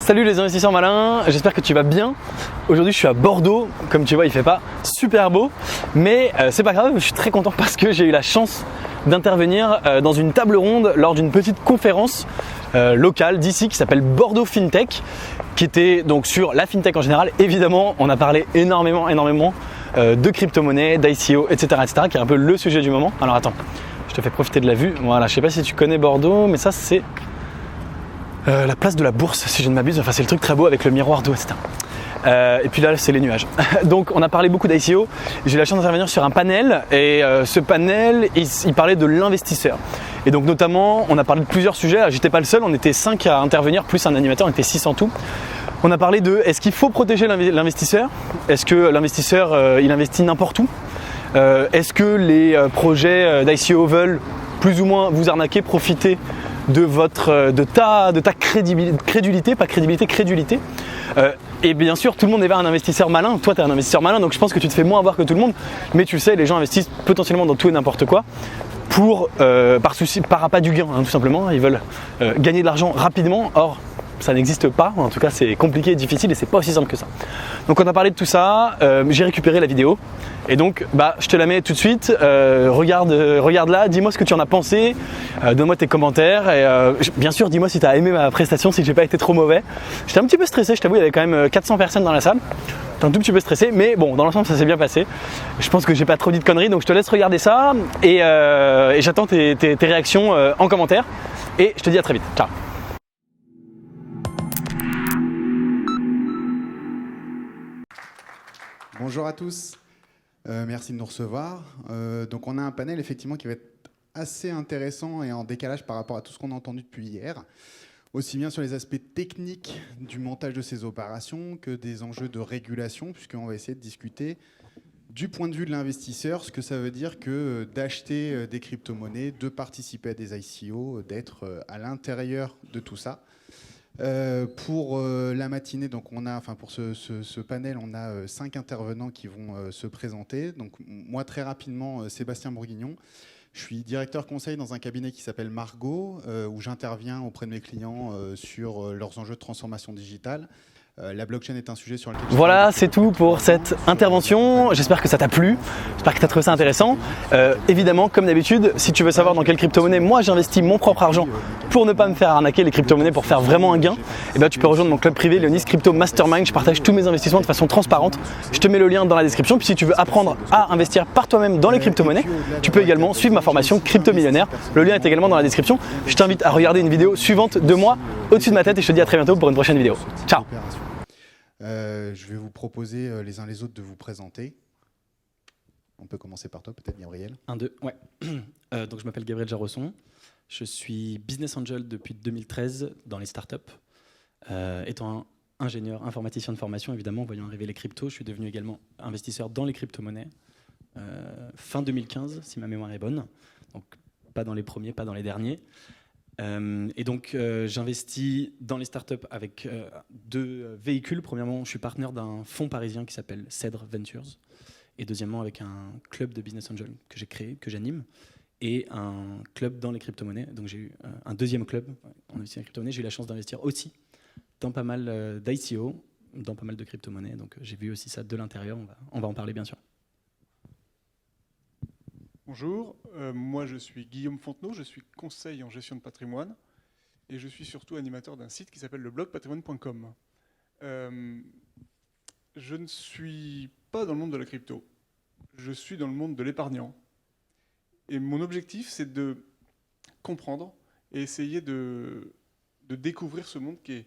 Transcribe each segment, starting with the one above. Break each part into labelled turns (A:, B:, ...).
A: Salut les investisseurs malins, j'espère que tu vas bien. Aujourd'hui je suis à Bordeaux, comme tu vois il fait pas super beau, mais c'est pas grave, je suis très content parce que j'ai eu la chance d'intervenir dans une table ronde lors d'une petite conférence locale d'ici qui s'appelle Bordeaux FinTech, qui était donc sur la FinTech en général. Évidemment on a parlé énormément de crypto-monnaies, d'ICO, etc., qui est un peu le sujet du moment. Alors attends, je te fais profiter de la vue. Voilà, je sais pas si tu connais Bordeaux, mais ça c'est la place de la Bourse, si je ne m'abuse. Enfin, c'est le truc très beau avec le miroir d'eau, etc. Et puis là, c'est les nuages. Donc, on a parlé beaucoup d'ICO. J'ai eu la chance d'intervenir sur un panel et ce panel, il parlait de l'investisseur. Et donc, notamment, on a parlé de plusieurs sujets. J'étais pas le seul, on était 5 à intervenir, plus un animateur, on était 6 en tout. On a parlé de est-ce qu'il faut protéger l'investisseur? Est-ce que l'investisseur, il investit n'importe où? Est-ce que les projets d'ICO veulent plus ou moins vous arnaquer, profiter de ta crédulité, pas crédibilité, crédulité. Et bien sûr, tout le monde n'est pas un investisseur malin. Toi, tu es un investisseur malin, donc je pense que tu te fais moins avoir que tout le monde. Mais tu le sais, les gens investissent potentiellement dans tout et n'importe quoi par appât du gain, hein, tout simplement. Ils veulent gagner de l'argent rapidement. Or, ça n'existe pas. En tout cas, c'est compliqué et difficile et c'est pas aussi simple que ça. Donc, on a parlé de tout ça. J'ai récupéré la vidéo. Et donc, je te la mets tout de suite. Regarde-la, dis-moi ce que tu en as pensé. Donne-moi tes commentaires. Et bien sûr, dis-moi si tu as aimé ma prestation, si j'ai pas été trop mauvais. J'étais un petit peu stressé, je t'avoue, il y avait quand même 400 personnes dans la salle. J'étais un tout petit peu stressé, mais bon, dans l'ensemble, ça s'est bien passé. Je pense que j'ai pas trop dit de conneries, donc je te laisse regarder ça. Et j'attends tes réactions en commentaire. Et je te dis à très vite. Ciao.
B: Bonjour à tous. Merci de nous recevoir. Donc on a un panel effectivement qui va être assez intéressant et en décalage par rapport à tout ce qu'on a entendu depuis hier, aussi bien sur les aspects techniques du montage de ces opérations que des enjeux de régulation, puisqu'on va essayer de discuter du point de vue de l'investisseur, ce que ça veut dire que d'acheter des crypto-monnaies, de participer à des ICO, d'être à l'intérieur de tout ça. Pour la matinée, donc pour ce panel, on a 5 intervenants qui vont se présenter. Donc moi, très rapidement, Sébastien Bourguignon. Je suis directeur conseil dans un cabinet qui s'appelle Margot, où j'interviens auprès de mes clients sur leurs enjeux de transformation digitale. La blockchain est un sujet sur lequel...
A: Voilà, c'est tout pour cette intervention. J'espère que ça t'a plu. J'espère que tu as trouvé ça intéressant. Évidemment, comme d'habitude, si tu veux savoir dans quelle crypto-monnaie moi j'investis mon propre argent pour ne pas me faire arnaquer les crypto-monnaies, pour faire vraiment un gain, tu peux rejoindre mon club privé Léonis Crypto Mastermind. Je partage tous mes investissements de façon transparente. Je te mets le lien dans la description. Puis si tu veux apprendre à investir par toi-même dans les crypto-monnaies, tu peux également suivre ma formation Crypto Millionnaire. Le lien est également dans la description. Je t'invite à regarder une vidéo suivante de moi au-dessus de ma tête et je te dis à très bientôt pour une prochaine vidéo. Ciao.
B: Je vais vous proposer les uns les autres de vous présenter. On peut commencer par toi, peut-être Gabriel.
C: 1, 2, ouais. Donc je m'appelle Gabriel Jarosson. Je suis business angel depuis 2013 dans les startups. Étant ingénieur, informaticien de formation, évidemment, voyant arriver les cryptos, je suis devenu également investisseur dans les crypto-monnaies. Fin 2015, si ma mémoire est bonne. Donc pas dans les premiers, pas dans les derniers. Et donc j'investis dans les startups avec 2 véhicules. Premièrement, je suis partenaire d'un fonds parisien qui s'appelle Cèdre Ventures. Et deuxièmement, avec un club de business angel que j'ai créé, que j'anime, et un club dans les crypto-monnaies. Donc j'ai eu un deuxième club en investissant dans les crypto-monnaies. J'ai eu la chance d'investir aussi dans pas mal d'ICO, dans pas mal de crypto-monnaies. Donc j'ai vu aussi ça de l'intérieur. On va en parler bien sûr.
D: Bonjour, moi je suis Guillaume Fontenot, je suis conseil en gestion de patrimoine et je suis surtout animateur d'un site qui s'appelle le blog patrimoine.com. Je ne suis pas dans le monde de la crypto, je suis dans le monde de l'épargnant. Et mon objectif, c'est de comprendre et essayer de découvrir ce monde qui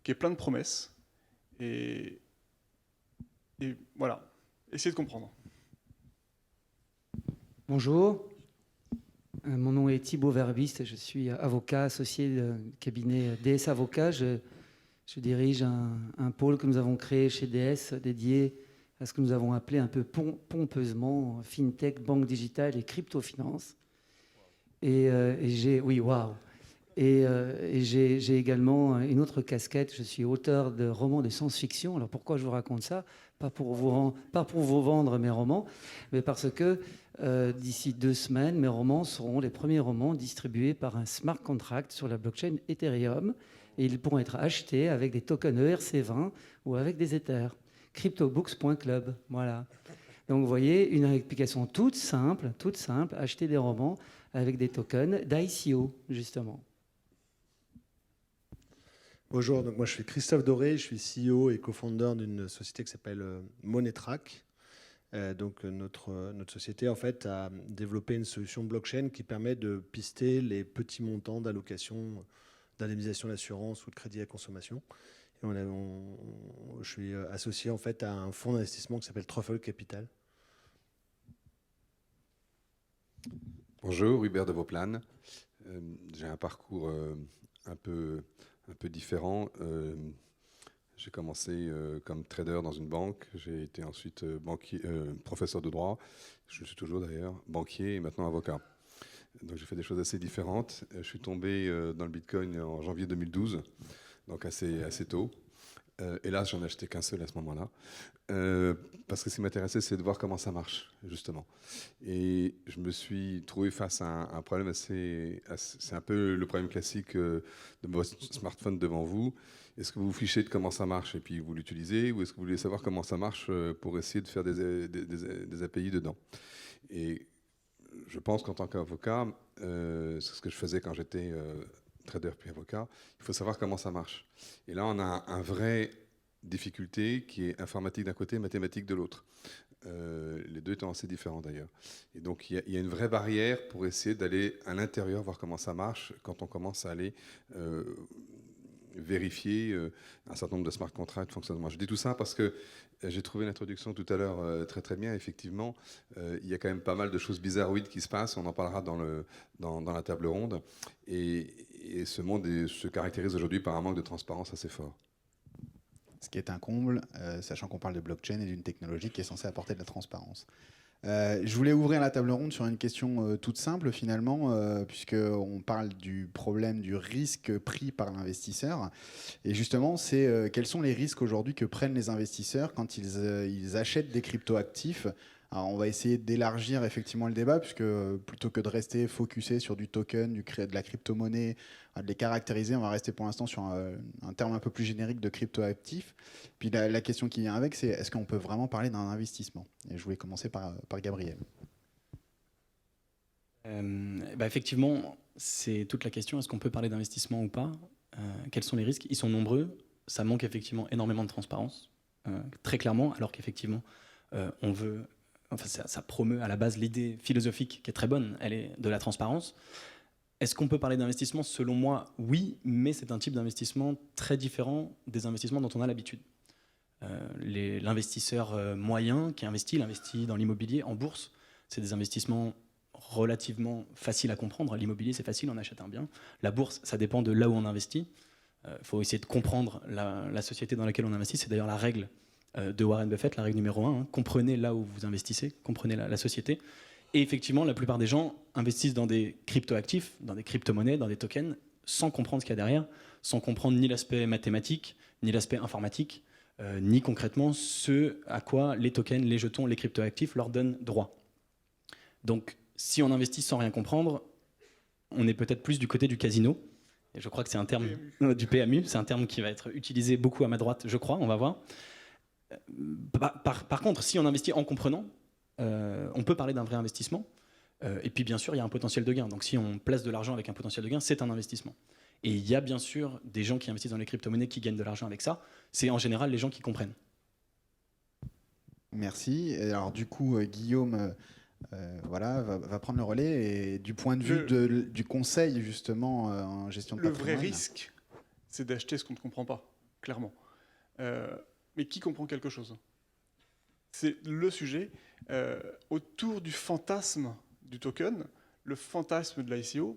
D: est plein de promesses. Et voilà, essayer de comprendre.
E: Bonjour, mon nom est Thibaut Verbiste, je suis avocat associé du cabinet DS Avocat. Je dirige un pôle que nous avons créé chez DS dédié à ce que nous avons appelé un peu pompeusement FinTech, banque digitale et crypto-finance. Et j'ai également une autre casquette, je suis auteur de romans de science-fiction. Alors pourquoi je vous raconte ça? Pas pour vous vendre mes romans, mais parce que d'ici 2 semaines, mes romans seront les premiers romans distribués par un smart contract sur la blockchain Ethereum. et ils pourront être achetés avec des tokens ERC20 ou avec des Ethers. Cryptobooks.club, voilà. Donc vous voyez, une application toute simple, acheter des romans avec des tokens d'ICO, justement.
F: Bonjour, donc moi je suis Christophe Doré, je suis CEO et co-founder d'une société qui s'appelle MoneyTrack. Donc notre société en fait a développé une solution blockchain qui permet de pister les petits montants d'allocation, d'indemnisation d'assurance ou de crédit à consommation. Et je suis associé en fait à un fonds d'investissement qui s'appelle Truffle Capital.
G: Bonjour, Hubert de Vauplane. J'ai un parcours un peu différent. J'ai commencé comme trader dans une banque. J'ai été ensuite professeur de droit. Je le suis toujours d'ailleurs, banquier et maintenant avocat. Donc j'ai fait des choses assez différentes. Je suis tombé dans le Bitcoin en janvier 2012, donc assez tôt. Hélas, j'en ai acheté qu'un seul à ce moment-là. Parce que ce qui m'intéressait, c'est de voir comment ça marche, justement. Et je me suis trouvé face à un problème c'est un peu le problème classique de votre smartphone devant vous. Est-ce que vous vous fichez de comment ça marche et puis vous l'utilisez, ou est-ce que vous voulez savoir comment ça marche pour essayer de faire des API dedans? Et je pense qu'en tant qu'avocat, c'est ce que je faisais quand j'étais trader puis avocat, il faut savoir comment ça marche. Et là, on a un vrai difficulté qui est informatique d'un côté, mathématique de l'autre. Les deux étant assez différents d'ailleurs. Et donc il y a une vraie barrière pour essayer d'aller à l'intérieur, voir comment ça marche, quand on commence à aller vérifier un certain nombre de smart contracts de fonctionnement. Je dis tout ça parce que j'ai trouvé l'introduction tout à l'heure très bien. Effectivement, il y a quand même pas mal de choses bizarroïdes qui se passent. On en parlera dans la table ronde. Et ce monde se caractérise aujourd'hui par un manque de transparence assez fort.
B: Ce qui est un comble, sachant qu'on parle de blockchain et d'une technologie qui est censée apporter de la transparence. Je voulais ouvrir la table ronde sur une question toute simple finalement, puisqu'on parle du problème du risque pris par l'investisseur. Et justement, c'est quels sont les risques aujourd'hui que prennent les investisseurs quand ils achètent des cryptoactifs. Alors, on va essayer d'élargir effectivement le débat, puisque plutôt que de rester focusé sur du token, de la crypto-monnaie, de les caractériser, on va rester pour l'instant sur un terme un peu plus générique de crypto-actif. Puis la question qui vient avec, c'est est-ce qu'on peut vraiment parler d'un investissement? Et je voulais commencer par Gabriel.
C: Effectivement, c'est toute la question. Est-ce qu'on peut parler d'investissement ou pas? Quels sont les risques? Ils sont nombreux. Ça manque effectivement énormément de transparence, très clairement, alors qu'effectivement, on veut... Enfin, ça promeut à la base l'idée philosophique qui est très bonne, elle est de la transparence. Est-ce qu'on peut parler d'investissement? Selon moi, oui, mais c'est un type d'investissement très différent des investissements dont on a l'habitude. L'investisseur moyen qui investit, il investit dans l'immobilier, en bourse, c'est des investissements relativement faciles à comprendre. L'immobilier, c'est facile, on achète un bien. La bourse, ça dépend de là où on investit. Il faut essayer de comprendre la société dans laquelle on investit. C'est d'ailleurs la règle de Warren Buffett, la règle numéro 1, comprenez là où vous investissez, comprenez la société. Et effectivement, la plupart des gens investissent dans des cryptoactifs, dans des crypto-monnaies, dans des tokens, sans comprendre ce qu'il y a derrière, sans comprendre ni l'aspect mathématique, ni l'aspect informatique, ni concrètement ce à quoi les tokens, les jetons, les cryptoactifs leur donnent droit. Donc, si on investit sans rien comprendre, on est peut-être plus du côté du casino. Et je crois que c'est un terme du PMU, c'est un terme qui va être utilisé beaucoup à ma droite, je crois, on va voir. Par contre, si on investit en comprenant, on peut parler d'un vrai investissement. Et puis, bien sûr, il y a un potentiel de gain. Donc, si on place de l'argent avec un potentiel de gain, c'est un investissement. Et il y a bien sûr des gens qui investissent dans les crypto-monnaies qui gagnent de l'argent avec ça. C'est en général les gens qui comprennent.
B: Merci. Et alors, du coup, Guillaume va prendre le relais. Et du point de vue du conseil, justement, en gestion de patrimoine.
D: Le vrai risque, c'est d'acheter ce qu'on ne comprend pas, clairement. Mais qui comprend quelque chose? C'est le sujet. Autour du fantasme du token, le fantasme de l'ICO,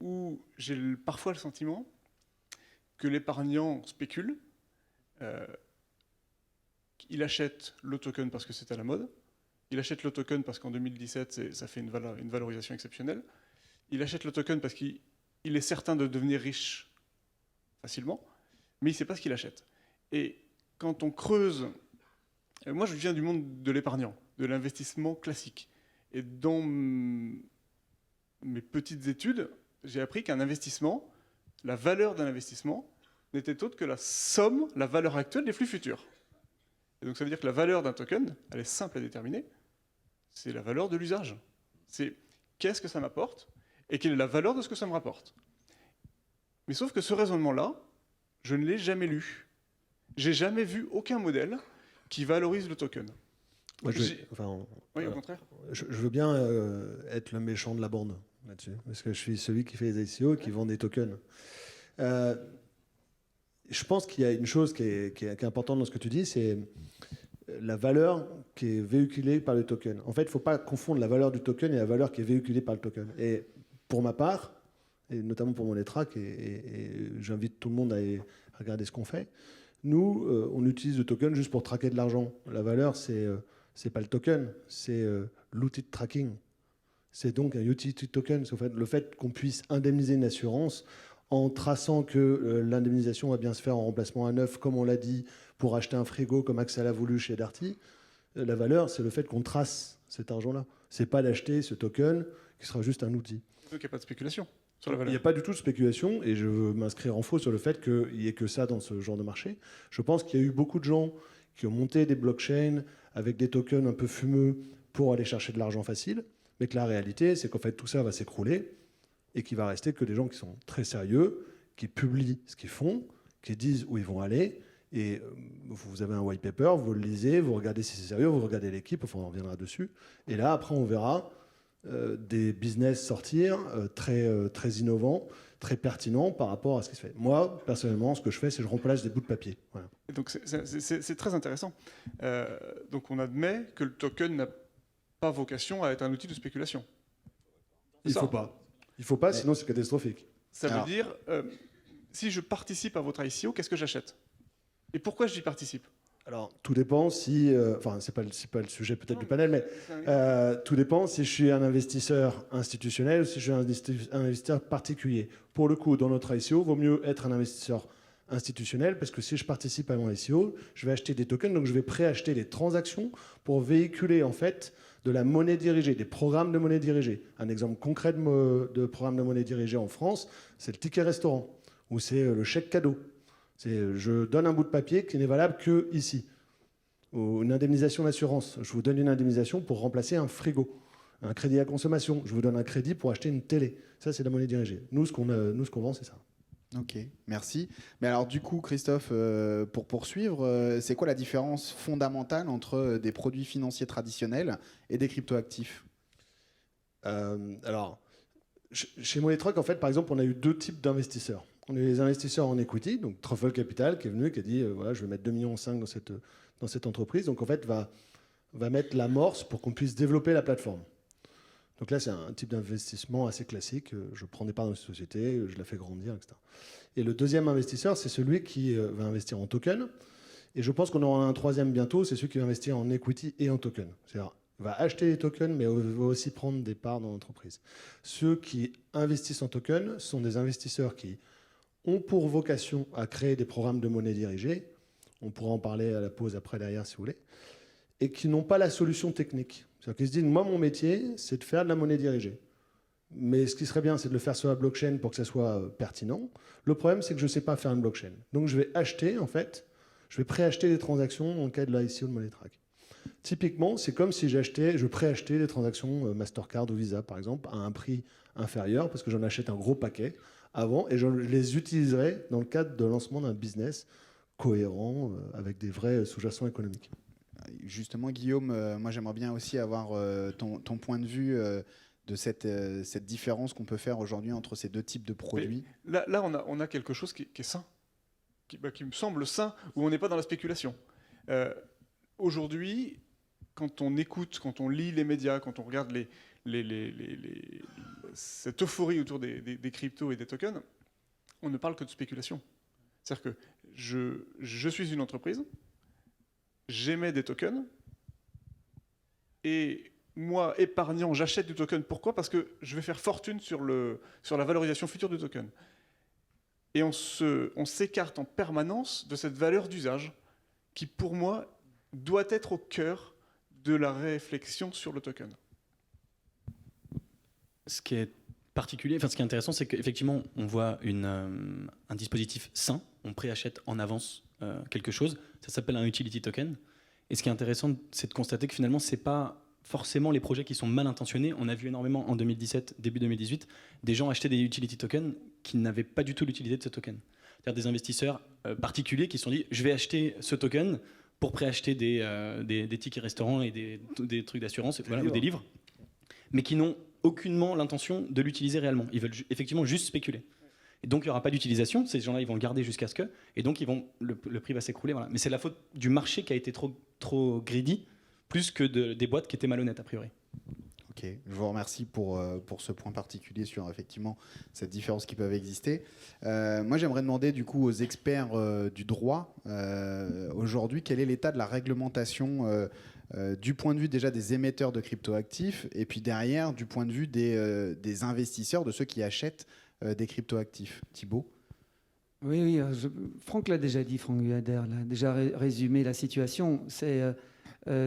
D: où j'ai parfois le sentiment que l'épargnant spécule. Il achète le token parce que c'est à la mode. Il achète le token parce qu'en 2017, ça fait une valorisation exceptionnelle. Il achète le token parce qu'il est certain de devenir riche facilement, mais il ne sait pas ce qu'il achète. Et quand on creuse... Moi, je viens du monde de l'épargnant, de l'investissement classique. Et dans mes petites études, j'ai appris qu'un investissement, la valeur d'un investissement n'était autre que la somme, la valeur actuelle des flux futurs. Et donc ça veut dire que la valeur d'un token, elle est simple à déterminer, c'est la valeur de l'usage. C'est qu'est-ce que ça m'apporte et quelle est la valeur de ce que ça me rapporte. Mais sauf que ce raisonnement-là, je ne l'ai jamais lu. J'ai jamais vu aucun modèle qui valorise le token.
F: Moi,
D: Oui, au contraire.
F: je veux bien être le méchant de la bande là-dessus, parce que je suis celui qui fait les ICO et qui vend des tokens. Je pense qu'il y a une chose qui est importante dans ce que tu dis, c'est la valeur qui est véhiculée par le token. En fait, il ne faut pas confondre la valeur du token et la valeur qui est véhiculée par le token. Et pour ma part, et notamment pour Monetrack, et j'invite tout le monde à regarder ce qu'on fait, nous, on utilise le token juste pour traquer de l'argent. La valeur, c'est pas le token, c'est l'outil de tracking. C'est donc un utility token. Le fait qu'on puisse indemniser une assurance en traçant que l'indemnisation va bien se faire en remplacement à neuf, comme on l'a dit, pour acheter un frigo comme Axel a voulu chez Darty. La valeur, c'est le fait qu'on trace cet argent-là. C'est pas d'acheter ce token qui sera juste un outil.
D: Donc il n'y a pas de spéculation sur la
F: Il
D: valeur.
F: n'y a pas du tout de spéculation, et je veux m'inscrire en faux sur le fait qu'il n'y ait que ça dans ce genre de marché. Je pense qu'il y a eu beaucoup de gens qui ont monté des blockchains avec des tokens un peu fumeux pour aller chercher de l'argent facile, mais que la réalité, c'est qu'en fait, tout ça va s'écrouler et qu'il va rester que des gens qui sont très sérieux, qui publient ce qu'ils font, qui disent où ils vont aller. Et vous avez un white paper, vous le lisez, vous regardez si c'est sérieux, vous regardez l'équipe, enfin on reviendra dessus. Et là, après, on verra des business sortir très innovants, très pertinents par rapport à ce qui se fait. Moi, personnellement, ce que je fais, c'est que je remplace des bouts de papier. Voilà.
D: Et donc c'est très intéressant. Donc on admet que le token n'a pas vocation à être un outil de spéculation.
F: Il ne faut pas. Il ne faut pas, sinon c'est catastrophique.
D: Ça veut dire, si je participe à votre ICO, qu'est-ce que j'achète? Et pourquoi j'y participe?
F: Alors, tout dépend si... Enfin, c'est pas le sujet peut-être du panel, mais tout dépend si je suis un investisseur institutionnel ou si je suis un investisseur particulier. Pour le coup, dans notre ICO, il vaut mieux être un investisseur institutionnel, parce que si je participe à mon ICO, je vais acheter des tokens, donc je vais préacheter les transactions pour véhiculer en fait de la monnaie dirigée, des programmes de monnaie dirigée. Un exemple concret de programme de monnaie dirigée en France, c'est le ticket restaurant, ou c'est le chèque cadeau. Je donne un bout de papier qui n'est valable que ici. Ou une indemnisation d'assurance. Je vous donne une indemnisation pour remplacer un frigo. Un crédit à consommation. Je vous donne un crédit pour acheter une télé. Ça, c'est de la monnaie dirigée. Nous, ce qu'on vend, c'est ça.
B: Ok, merci. Mais alors du coup, Christophe, pour poursuivre, c'est quoi la différence fondamentale entre des produits financiers traditionnels et des cryptoactifs?
F: Alors, chez Monetrack, en fait, par exemple, on a eu deux types d'investisseurs. On a eu les investisseurs en equity, donc Truffle Capital, qui est venu et qui a dit voilà, je vais mettre 2,5 millions dans cette entreprise. Donc en fait, va mettre l'amorce pour qu'on puisse développer la plateforme. Donc là, c'est un type d'investissement assez classique. Je prends des parts dans une société, je la fais grandir, etc. Et le deuxième investisseur, c'est celui qui va investir en token. Et je pense qu'on aura un troisième bientôt, c'est celui qui va investir en equity et en token. C'est-à-dire, il va acheter des tokens, mais il va aussi prendre des parts dans l'entreprise. Ceux qui investissent en token sont des investisseurs qui ont pour vocation à créer des programmes de monnaie dirigée. On pourra en parler à la pause après, derrière, si vous voulez. Et qui n'ont pas la solution technique. C'est-à-dire qu'ils se disent, moi, mon métier, c'est de faire de la monnaie dirigée. Mais ce qui serait bien, c'est de le faire sur la blockchain pour que ça soit pertinent. Le problème, c'est que je ne sais pas faire une blockchain. Donc, je vais acheter, en fait, je vais préacheter des transactions dans le cas de l'ICO de Monetrack. Typiquement, c'est comme si je préachetais des transactions Mastercard ou Visa, par exemple, à un prix inférieur, parce que j'en achète un gros paquet avant, et je les utiliserai dans le cadre de lancement d'un business cohérent, avec des vrais sous-jacents économiques.
B: Justement, Guillaume, moi j'aimerais bien aussi avoir ton point de vue de cette différence qu'on peut faire aujourd'hui entre ces deux types de produits.
D: Mais là on a quelque chose qui est sain, qui me semble sain, où on n'est pas dans la spéculation. Aujourd'hui, quand on écoute, quand on lit les médias, quand on regarde cette euphorie autour des cryptos et des tokens, on ne parle que de spéculation. C'est-à-dire que je suis une entreprise, j'émets des tokens, et moi, épargnant, j'achète du token. Pourquoi? Parce que je vais faire fortune sur la valorisation future du token. Et on s'écarte en permanence de cette valeur d'usage qui, pour moi, doit être au cœur de la réflexion sur le token.
C: Ce qui est particulier, enfin, ce qui est intéressant, c'est qu'effectivement, on voit un dispositif sain. On préachète en avance quelque chose. Ça s'appelle un utility token. Et ce qui est intéressant, c'est de constater que finalement, c'est pas forcément les projets qui sont mal intentionnés. On a vu énormément en 2017, début 2018, des gens acheter des utility tokens qui n'avaient pas du tout l'utilité de ce token. C'est-à-dire des investisseurs particuliers qui se sont dit, je vais acheter ce token pour préacheter des tickets restaurants et des trucs d'assurance, voilà, ou des livres, mais qui n'ont aucunement l'intention de l'utiliser réellement. Ils veulent effectivement juste spéculer. Et donc, il n'y aura pas d'utilisation. Ces gens-là, ils vont le garder jusqu'à ce que... Et donc, le prix va s'écrouler. Voilà. Mais c'est la faute du marché qui a été trop greedy, plus que des boîtes qui étaient malhonnêtes, a priori.
B: Ok, je vous remercie pour ce point particulier sur effectivement cette différence qui peut exister. Moi, j'aimerais demander du coup aux experts du droit aujourd'hui quel est l'état de la réglementation du point de vue déjà des émetteurs de cryptoactifs et puis derrière du point de vue des investisseurs, de ceux qui achètent des cryptoactifs. Thibaut?
E: Oui, Franck l'a déjà dit, Franck Huader l'a déjà résumé la situation. C'est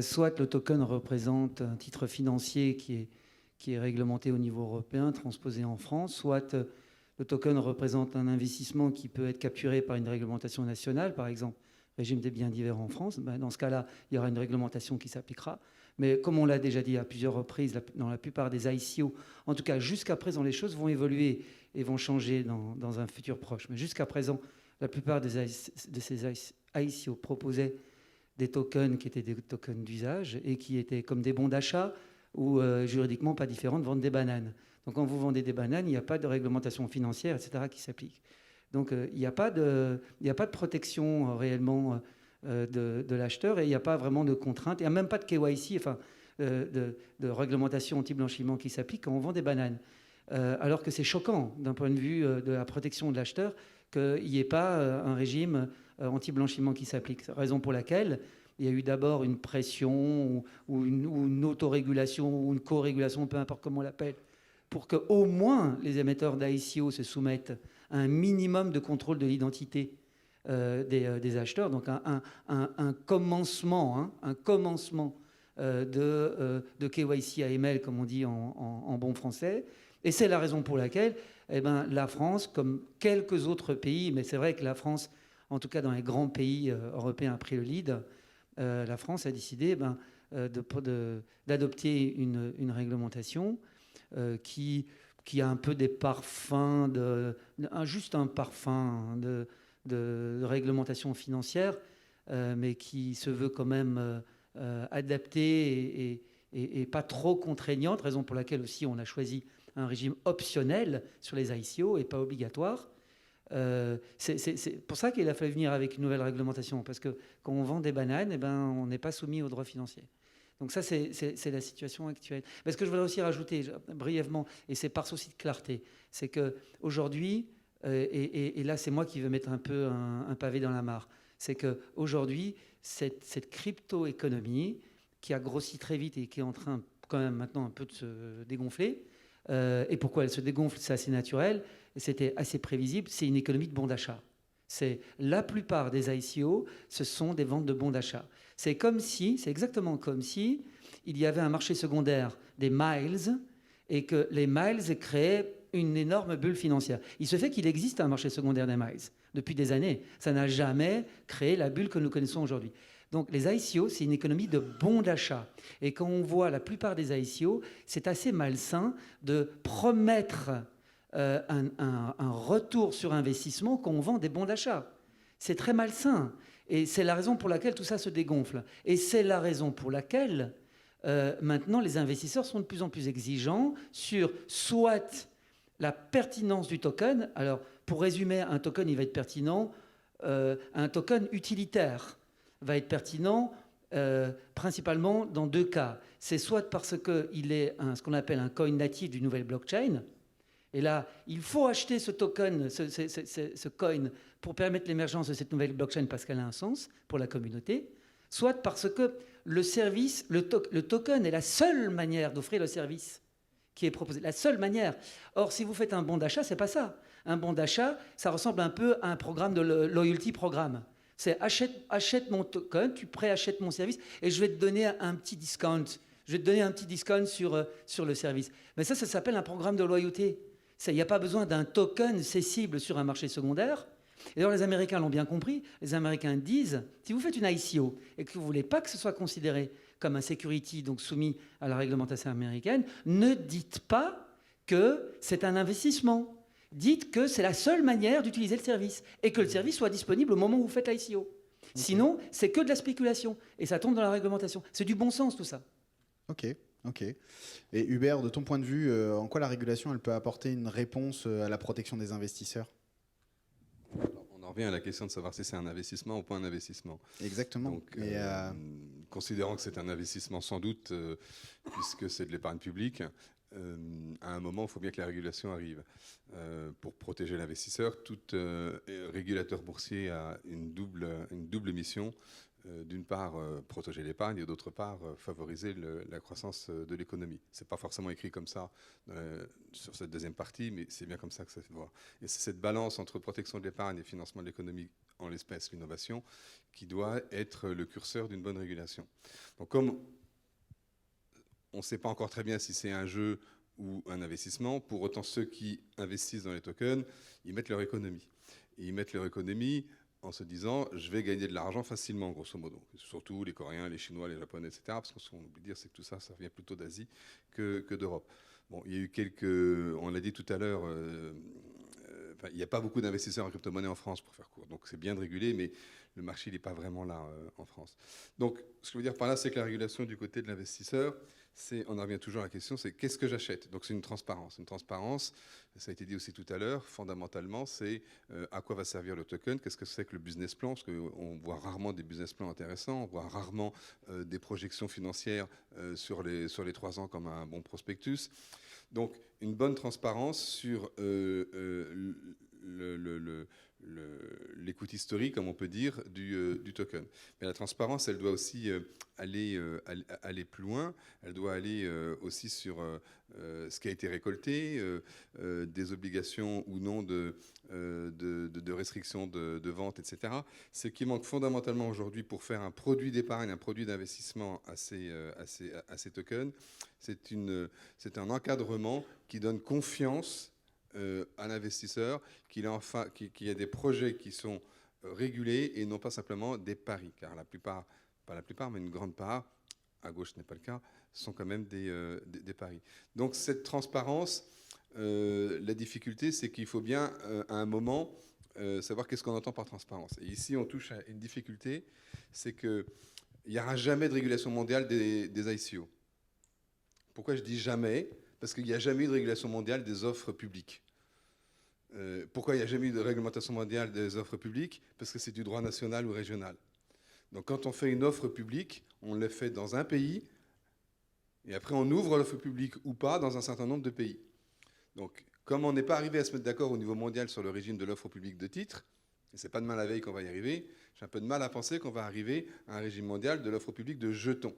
E: soit le token représente un titre financier qui est réglementé au niveau européen, transposé en France, soit le token représente un investissement qui peut être capturé par une réglementation nationale, par exemple régime des biens divers en France. Dans ce cas-là, il y aura une réglementation qui s'appliquera. Mais comme on l'a déjà dit à plusieurs reprises, dans la plupart des ICO, en tout cas jusqu'à présent, les choses vont évoluer et vont changer dans un futur proche. Mais jusqu'à présent, la plupart de ces ICO proposaient des tokens qui étaient des tokens d'usage et qui étaient comme des bons d'achat ou juridiquement pas différents de vendre des bananes. Donc quand vous vendez des bananes, il n'y a pas de réglementation financière, etc. qui s'applique. Donc il n'y a pas de protection réellement de l'acheteur et il n'y a pas vraiment de contraintes. Il n'y a même pas de KYC, enfin de réglementation anti-blanchiment qui s'applique quand on vend des bananes. Alors que c'est choquant d'un point de vue de la protection de l'acheteur qu'il n'y ait pas un régime anti-blanchiment qui s'applique. Raison pour laquelle il y a eu d'abord une pression ou une autorégulation ou une co-régulation, peu importe comment on l'appelle, pour qu'au moins les émetteurs d'ICO se soumettent à un minimum de contrôle de l'identité des acheteurs. Donc un commencement de KYC AML, comme on dit en bon français. Et c'est la raison pour laquelle la France, comme quelques autres pays, mais c'est vrai que la France, en tout cas dans les grands pays européens, a pris le lead, la France a décidé d'adopter une réglementation qui a un peu des parfums, juste un parfum de réglementation financière, mais qui se veut quand même adaptée et pas trop contraignante, raison pour laquelle aussi on a choisi un régime optionnel sur les ICO et pas obligatoire. C'est pour ça qu'il a fallu venir avec une nouvelle réglementation, parce que quand on vend des bananes, on n'est pas soumis aux droits financiers. Donc ça, c'est la situation actuelle. Mais ce que je voudrais aussi rajouter brièvement, et c'est par souci de clarté, c'est qu'aujourd'hui, et là c'est moi qui veux mettre un peu un pavé dans la mare, c'est qu'aujourd'hui, cette crypto-économie qui a grossi très vite et qui est en train quand même maintenant un peu de se dégonfler, et pourquoi elle se dégonfle, c'est assez naturel, c'était assez prévisible, c'est une économie de bons d'achat. C'est la plupart des ICO, ce sont des ventes de bons d'achat. C'est exactement comme si il y avait un marché secondaire des miles et que les miles créaient une énorme bulle financière. Il se fait qu'il existe un marché secondaire des miles depuis des années. Ça n'a jamais créé la bulle que nous connaissons aujourd'hui. Donc les ICO, c'est une économie de bons d'achat. Et quand on voit la plupart des ICO, c'est assez malsain de promettre un retour sur investissement quand on vend des bons d'achat. C'est très malsain. Et c'est la raison pour laquelle tout ça se dégonfle. Et c'est la raison pour laquelle maintenant les investisseurs sont de plus en plus exigeants sur soit la pertinence du token. Alors pour résumer, un token, il va être pertinent. Un token utilitaire va être pertinent principalement dans deux cas. C'est soit parce qu'il est ce qu'on appelle un coin natif d'une nouvelle blockchain. Et là, il faut acheter ce token, ce coin, pour permettre l'émergence de cette nouvelle blockchain parce qu'elle a un sens pour la communauté. Soit parce que le token est la seule manière d'offrir le service qui est proposé. La seule manière. Or, si vous faites un bon d'achat, c'est pas ça. Un bon d'achat, ça ressemble un peu à un programme de loyalty programme. C'est achète mon token, tu préachètes mon service et je vais te donner un petit discount. Je vais te donner un petit discount sur le service. Mais ça s'appelle un programme de loyauté. Il n'y a pas besoin d'un token cessible sur un marché secondaire. Et d'ailleurs, les Américains l'ont bien compris. Les Américains disent, si vous faites une ICO et que vous ne voulez pas que ce soit considéré comme un security, donc soumis à la réglementation américaine, ne dites pas que c'est un investissement. Dites que c'est la seule manière d'utiliser le service et que le service soit disponible au moment où vous faites l'ICO. Sinon, c'est que de la spéculation et ça tombe dans la réglementation. C'est du bon sens tout ça.
B: Ok. Et Hubert, de ton point de vue, en quoi la régulation elle peut apporter une réponse à la protection des investisseurs?
G: Alors, on en revient à la question de savoir si c'est un investissement ou pas un investissement.
B: Exactement.
G: Donc, considérant que c'est un investissement sans doute, puisque c'est de l'épargne publique, à un moment, il faut bien que la régulation arrive. Pour protéger l'investisseur, tout régulateur boursier a une double mission. D'une part, protéger l'épargne et d'autre part, favoriser la croissance de l'économie. Ce n'est pas forcément écrit comme ça sur cette deuxième partie, mais c'est bien comme ça que ça se voit. Et c'est cette balance entre protection de l'épargne et financement de l'économie, en l'espèce l'innovation, qui doit être le curseur d'une bonne régulation. Donc comme on ne sait pas encore très bien si c'est un jeu ou un investissement, pour autant ceux qui investissent dans les tokens, ils mettent leur économie. Et ils mettent leur économie en se disant je vais gagner de l'argent facilement, grosso modo. Surtout les Coréens, les Chinois, les Japonais, etc. Parce que ce qu'on oublie de dire, c'est que tout ça, ça vient plutôt d'Asie que d'Europe. Bon, il y a eu on l'a dit tout à l'heure, il n'y a pas beaucoup d'investisseurs en crypto-monnaie en France, pour faire court. Donc c'est bien de réguler, mais le marché n'est pas vraiment là en France. Donc ce que je veux dire par là, c'est que la régulation du côté de l'investisseur, on en revient toujours à la question, c'est qu'est-ce que j'achète? Donc c'est une transparence. Une transparence, ça a été dit aussi tout à l'heure, fondamentalement, c'est à quoi va servir le token, qu'est-ce que c'est que le business plan, parce qu'on voit rarement des business plans intéressants, on voit rarement des projections financières sur les 3 ans comme un bon prospectus. Donc une bonne transparence sur l'écoute historique, comme on peut dire, du token. Mais la transparence, elle doit aussi aller plus loin. Elle doit aller aussi sur ce qui a été récolté, des obligations ou non de restrictions de vente, etc. Ce qui manque fondamentalement aujourd'hui pour faire un produit d'épargne, un produit d'investissement à ces tokens, c'est un encadrement qui donne confiance à l'investisseur qu'il y a des projets qui sont régulés et non pas simplement des paris. Car la plupart, pas la plupart, mais une grande part, à gauche ce n'est pas le cas, sont quand même des paris. Donc cette transparence, la difficulté, c'est qu'il faut bien, à un moment, savoir qu'est-ce qu'on entend par transparence. Et ici, on touche à une difficulté, c'est qu'il n'y aura jamais de régulation mondiale des ICO. Pourquoi je dis jamais? Parce qu'il n'y a jamais eu de régulation mondiale des offres publiques. Pourquoi il n'y a jamais eu de réglementation mondiale des offres publiques? Parce que c'est du droit national ou régional. Donc quand on fait une offre publique, on le fait dans un pays, et après on ouvre l'offre publique ou pas dans un certain nombre de pays. Donc comme on n'est pas arrivé à se mettre d'accord au niveau mondial sur le régime de l'offre publique de titres, et c'est pas demain la veille qu'on va y arriver, j'ai un peu de mal à penser qu'on va arriver à un régime mondial de l'offre publique de jetons.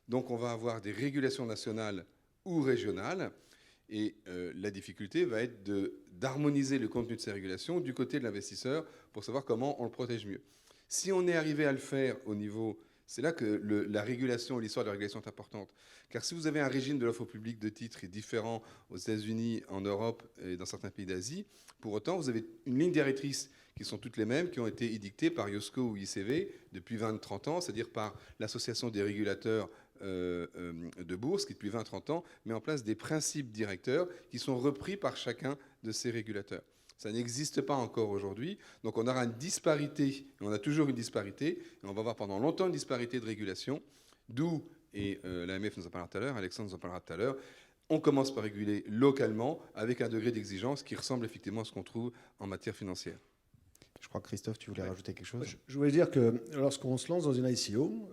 G: Donc on va avoir des régulations nationales ou régionales, et la difficulté va être d'harmoniser le contenu de ces régulations du côté de l'investisseur pour savoir comment on le protège mieux. Si on est arrivé à le faire au niveau... C'est là que la régulation, l'histoire de la régulation est importante. Car si vous avez un régime de l'offre publique de titres qui est différent aux États-Unis, en Europe et dans certains pays d'Asie, pour autant, vous avez une ligne directrice qui sont toutes les mêmes, qui ont été édictées par IOSCO ou ICV depuis 20-30 ans, c'est-à-dire par l'Association des régulateurs de bourse, qui depuis 20-30 ans met en place des principes directeurs qui sont repris par chacun de ces régulateurs. Ça n'existe pas encore aujourd'hui, donc on aura une disparité, et on a toujours une disparité, et on va avoir pendant longtemps une disparité de régulation, d'où, et l'AMF nous en parlera tout à l'heure, Alexandre nous en parlera tout à l'heure, on commence par réguler localement avec un degré d'exigence qui ressemble effectivement à ce qu'on trouve en matière financière.
B: Je crois que Christophe, tu voulais rajouter quelque chose?
F: Je voulais dire que lorsqu'on se lance dans une ICO,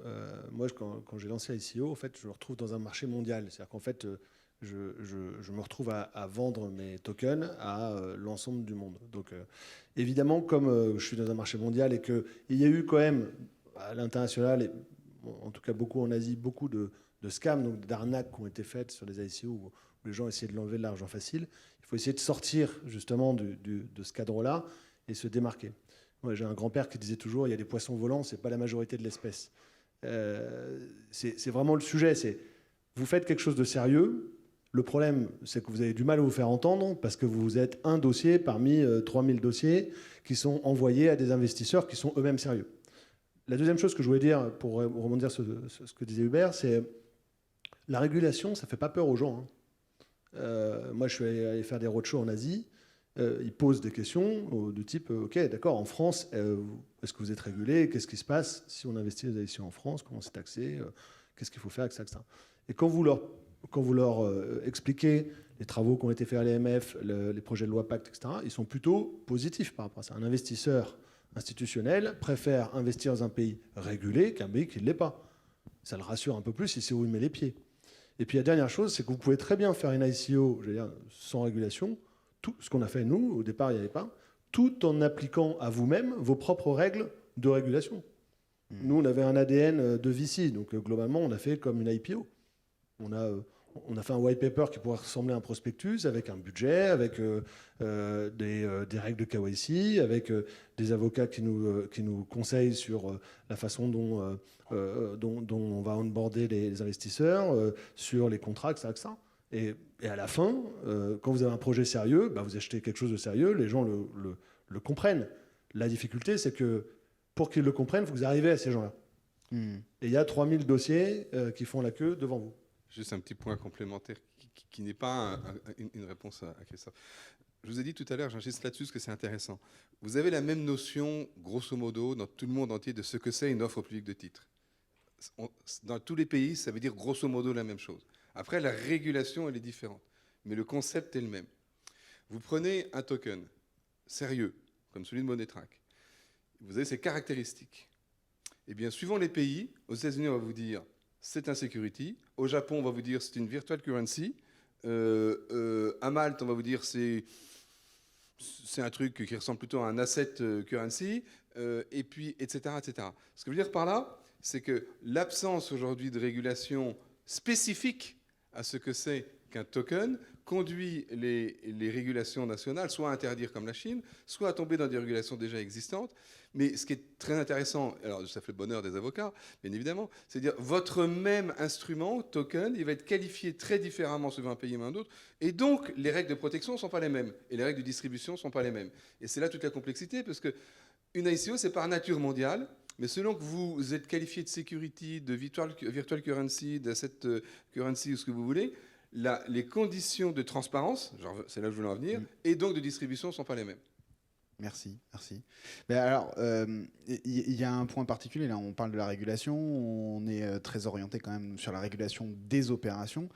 F: moi quand j'ai lancé l'ICO, en fait, je me retrouve dans un marché mondial. C'est-à-dire qu'en fait, je me retrouve à vendre mes tokens à l'ensemble du monde. Donc évidemment, comme je suis dans un marché mondial et qu'il y a eu quand même à l'international, et en tout cas beaucoup en Asie, beaucoup de scams, donc d'arnaques qui ont été faites sur les ICO où les gens essayaient de l'enlever de l'argent facile. Il faut essayer de sortir justement de ce cadre-là et se démarquer. Moi, j'ai un grand-père qui disait toujours, il y a des poissons volants, c'est pas la majorité de l'espèce. C'est vraiment le sujet. C'est vous faites quelque chose de sérieux, Le problème, c'est que vous avez du mal à vous faire entendre parce que vous êtes un dossier parmi 3000 dossiers qui sont envoyés à des investisseurs qui sont eux-mêmes sérieux. La deuxième chose que je voulais dire, pour rebondir sur ce que disait Hubert, c'est la régulation, ça ne fait pas peur aux gens. Moi, je suis allé faire des roadshows en Asie. Ils posent des questions du type, OK, d'accord, en France, est-ce que vous êtes régulé? Qu'est-ce qui se passe si on investit ici en France? Comment c'est taxé? Qu'est-ce qu'il faut faire avec ça, etc. Et quand vous leur expliquez les travaux qui ont été faits à l'AMF, les projets de loi Pacte, etc., ils sont plutôt positifs par rapport à ça. Un investisseur institutionnel préfère investir dans un pays régulé qu'un pays qui ne l'est pas. Ça le rassure un peu plus, il sait où il met les pieds. Et puis la dernière chose, c'est que vous pouvez très bien faire une ICO, je veux dire, sans régulation, tout ce qu'on a fait nous, au départ il n'y avait pas, tout en appliquant à vous-même vos propres règles de régulation. Nous, on avait un ADN de VC, donc globalement, on a fait comme une IPO. On a fait un white paper qui pourrait ressembler à un prospectus, avec un budget, avec des règles de KYC, avec des avocats qui nous conseillent sur la façon dont on va onboarder les investisseurs, sur les contrats, etc. Et à la fin, quand vous avez un projet sérieux, vous achetez quelque chose de sérieux, les gens le comprennent. La difficulté, c'est que pour qu'ils le comprennent, il faut que vous arriviez à ces gens-là. Et il y a 3000 dossiers qui font la queue devant vous.
G: Juste un petit point complémentaire qui n'est pas une réponse à Christophe. Je vous ai dit tout à l'heure, j'insiste là-dessus parce que c'est intéressant. Vous avez la même notion, grosso modo, dans tout le monde entier, de ce que c'est une offre publique de titres. Dans tous les pays, ça veut dire grosso modo la même chose. Après, la régulation, elle est différente. Mais le concept est le même. Vous prenez un token sérieux, comme celui de Monetrack. Vous avez ses caractéristiques. Eh bien, suivant les pays, aux États-Unis, on va vous dire c'est un security. Au Japon, on va vous dire c'est une virtual currency. À Malte, on va vous dire c'est un truc qui ressemble plutôt à un asset currency. Et puis, etc., etc. Ce que je veux dire par là, c'est que l'absence aujourd'hui de régulation spécifique à ce que c'est qu'un token conduit les régulations nationales soit à interdire comme la Chine, soit à tomber dans des régulations déjà existantes. Mais ce qui est très intéressant, alors ça fait le bonheur des avocats, bien évidemment, c'est de dire votre même instrument, token, il va être qualifié très différemment suivant un pays et un autre, et donc les règles de protection ne sont pas les mêmes, et les règles de distribution ne sont pas les mêmes. Et c'est là toute la complexité, parce qu'une ICO, c'est par nature mondiale, mais selon que vous êtes qualifié de security, de virtual currency, d'asset currency ou ce que vous voulez, les conditions de transparence, c'est là que je voulais en venir, et donc de distribution ne sont pas les mêmes.
B: Merci. Mais alors, il y a un point particulier, là, on parle de la régulation, on est très orienté quand même sur la régulation des opérations,